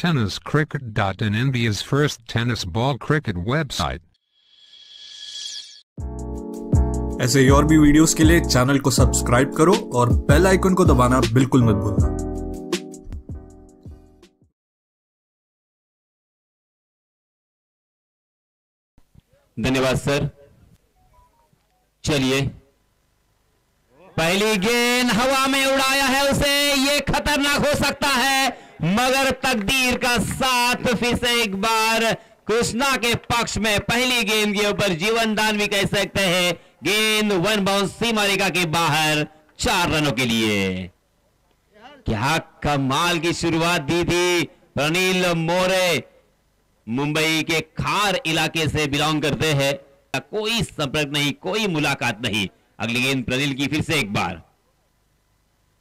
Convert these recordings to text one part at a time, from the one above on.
tenniscricket.in, India's first tennis ball cricket website. ऐसे ही और भी वीडियोस के लिए चैनल को सब्सक्राइब करो और बेल आइकन को दबाना बिल्कुल मत भूलना। धन्यवाद सर। चलिए, पहली गेंद हवा में उड़ाया है उसे, ये खतरनाक हो सकता है, मगर तकदीर का साथ फिर से एक बार कृष्णा के पक्ष में। पहली गेंद के ऊपर जीवन दान भी कह सकते हैं। गेंद वन बाउंस सीमा रेखा के बाहर 4 रनों के लिए। क्या कमाल की शुरुआत दी थी प्रनिल मोरे, मुंबई के खार इलाके से बिलोंग करते हैं। कोई संपर्क नहीं, कोई मुलाकात नहीं। अगली गेंद प्रनिल की, फिर से एक बार,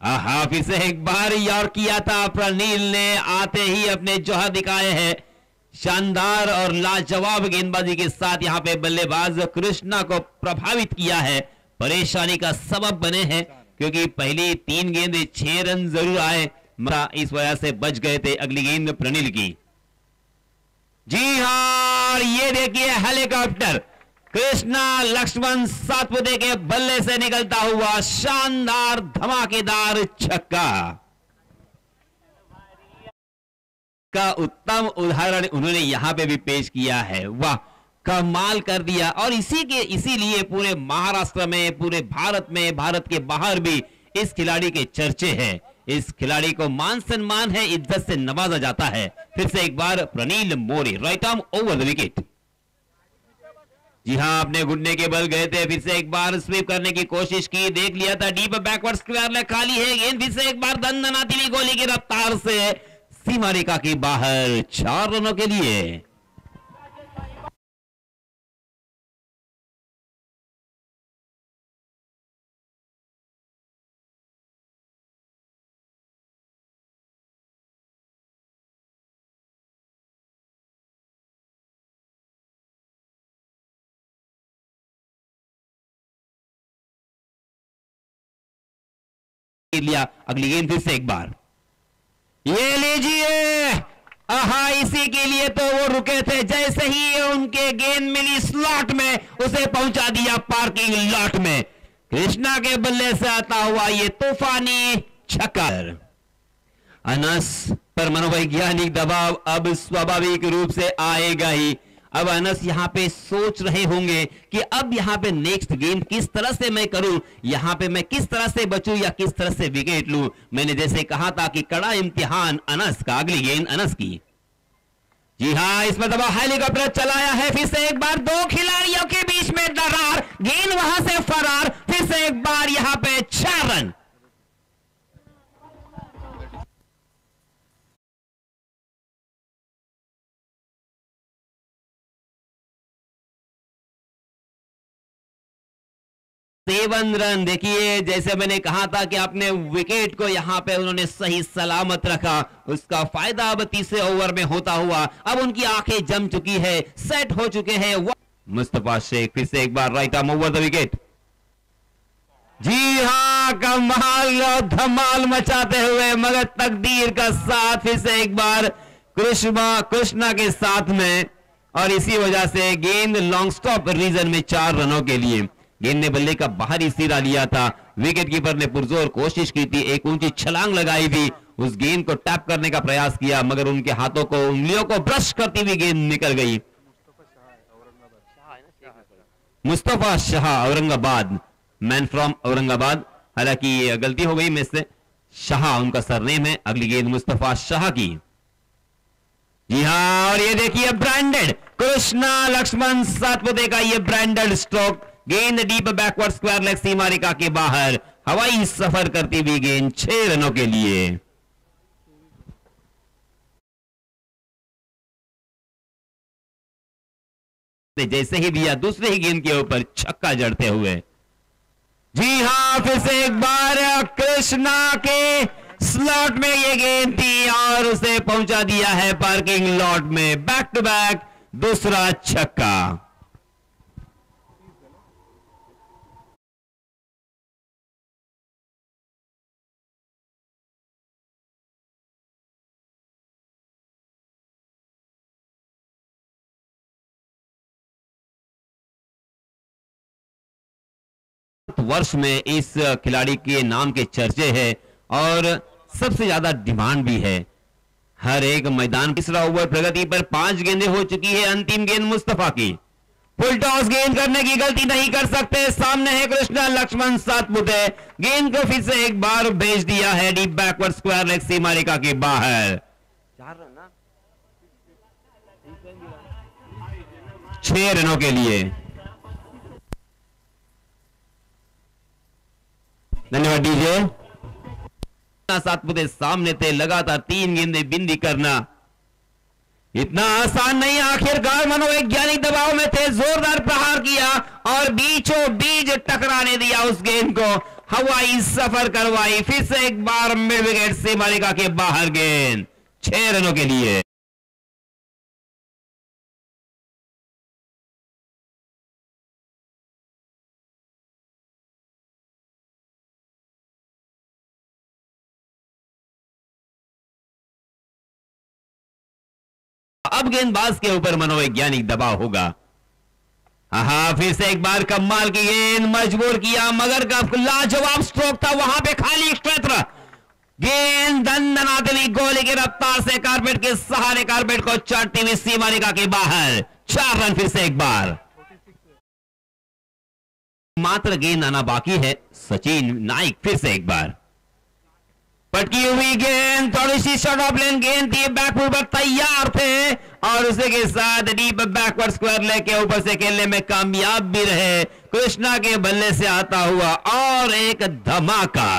आहा, फिर से एक बार यार किया था प्रनिल ने, आते ही अपने जौहर दिखाए हैं। शानदार और लाजवाब गेंदबाजी के साथ यहां पे बल्लेबाज कृष्णा को प्रभावित किया है, परेशानी का सबब बने हैं, क्योंकि पहली 3 गेंदें 6 रन जरूर आए, मगर इस वजह से बच गए थे। अगली गेंद प्रनिल की। जी हां, ये देखिए हेलीकॉप्टर, कृष्णा लक्ष्मण सातपुते के बल्ले से निकलता हुआ शानदार धमाकेदार छक्का का उत्तम उदाहरण उन्होंने यहां पे भी पेश किया है। वाह, कमाल कर दिया। और इसीलिए पूरे महाराष्ट्र में, पूरे भारत में, भारत के बाहर भी इस खिलाड़ी के चर्चे हैं। इस खिलाड़ी को मान सम्मान है, इज्जत से नवाजा जाता है। फिर से एक बार Pranil More, right arm over the wicket. जी हां, अपने घुटने के बल गए थे, फिर से एक बार स्वीप करने की कोशिश की, देख लिया था डीप बैकवर्ड स्क्वायर लेग खाली है। गेंद फिर से एक बार दंदनाती हुई गोली की रफ्तार से सीमा रेखा के बाहर 4 रनों के लिए। लिया। अगली गेंद फिर से एक बार, ये लीजिए, आहा, इसी के लिए तो वो रुके थे। जैसे ही उनके गेंद मिली स्लॉट में, उसे पहुंचा दिया पार्किंग लॉट में। कृष्णा के बल्ले से आता हुआ ये तूफानी छक्का। अनस पर मनोवैज्ञानिक दबाव अब स्वाभाविक रूप से आएगा ही। अब अनस यहां पे सोच रहे होंगे कि अब यहां पे नेक्स्ट गेम किस तरह से मैं करूं, यहां पे मैं किस तरह से बचूं या किस तरह से विकेट लूं। मैंने जैसे कहा था कि कड़ा इम्तिहान अनस का। अगली गेंद अनस की। जी हां, इसमें दबा हेलीकॉप्टर चलाया है, फिर से एक बार 2 खिलाड़ियों के बीच में दरार, गेंद वहां से फरार, फिर से एक बार यहां पे 4 रन। Seven run. देखिए, जैसे मैंने कहा था कि आपने विकेट को यहां पे उन्होंने सही सलामत रखा, उसका फायदा अब तीसरे ओवर में होता हुआ। अब उनकी आंखें जम चुकी है, सेट हो चुके हैं। मुस्तफा शेख फिर से एक बार right arm over the wicket. जी हां, कमाल और धमाल मचाते हुए, मगर तकदीर का साथ फिर से एक बार कृष्णा के साथ में, और इसी वजह से गेंद लॉन्ग स्टॉप रीजन में 4 रनों के लिए। गेंद ने बल्ले का बाहरी सिरा लिया था, विकेट कीपर ने पुरजोर कोशिश की थी, एक ऊंची छलांग लगाई थी, उस गेंद को टैप करने का प्रयास किया, मगर उनके हाथों को, उंगलियों को ब्रश करती हुई गेंद निकल गई। Mustafa Shah Aurangabad, man from Aurangabad. हालांकि गलती हो गई में से, शाह उनका सरनेम है। अगली गेंद मुस्तफा शाह की। जी हां, और ये देखिए ब्रांडेड कृष्णा लक्ष्मण सातपुते का ये ब्रांडेड स्ट्रोक। गेंद डीप बैकवर्ड स्क्वायर लेग सीमा रेखा के बाहर, हवाई सफर करती हुई गेंद 6 रनों के लिए। जैसे ही दिया, दूसरे ही गेंद के ऊपर छक्का जड़ते हुए। जी हां, फिर से एक बार कृष्णा के स्लॉट में ये गेंद थी और उसे पहुंचा दिया है पार्किंग लॉट में। बैक टू बैक दूसरा छक्का। वर्ष में इस खिलाड़ी के नाम के चर्चे हैं और सबसे ज्यादा डिमांड भी है हर एक मैदान। तीसरा ओवर प्रगति पर 5 गेंदें हो चुकी है। अंतिम गेंद मुस्तफा की। फुल टॉस गेंद करने की गलती नहीं कर सकते। सामने है कृष्णा लक्ष्मण सातपुते। गेंद को फिर से एक बार भेज दिया है डीप बैकवर्ड स्क्वायर लेग सीमा रेखा के बाहर। 6 रनों के लिए। धन्यवाद डीजे। सातपुते सामने थे, लगातार 3 गेंदें बिंदी करना इतना आसान नहीं। आखिरकार मनोवैज्ञानिक दबाव में थे, जोरदार प्रहार किया और बीचों बीच टकराने दिया उस गेंद को, हवाई सफर करवाई। फिर से एक बार मिड विकेट सीमा रेखा के बाहर गेंद। 6 रनों के लिए। अब गेंदबाज के ऊपर मनोवैज्ञानिक दबाव होगा। फिर से एक बार कमाल की गेंद, मजबूर किया मगर का लाजवाब स्ट्रोक था वहां पे, खाली क्षेत्र। गेंद दंदनाती गोली की रफ्तार से कारपेट के सहारे कारपेट को चाटती हुई सीमा रेखा के बाहर। 4 रन। फिर से एक बार मात्र गेंद आना बाकी है। सचिन नाइक फिर से एक बार पटकी हुई गेंद, थोड़ी सी शॉर्ट ऑफ लेन गेंद थी, बैकवर्ड पर तैयार थे और उसी के साथ डीप बैकवर्ड स्क्वायर लेग के ऊपर से खेलने में कामयाब भी रहे। कृष्णा के बल्ले से आता हुआ और एक धमाका।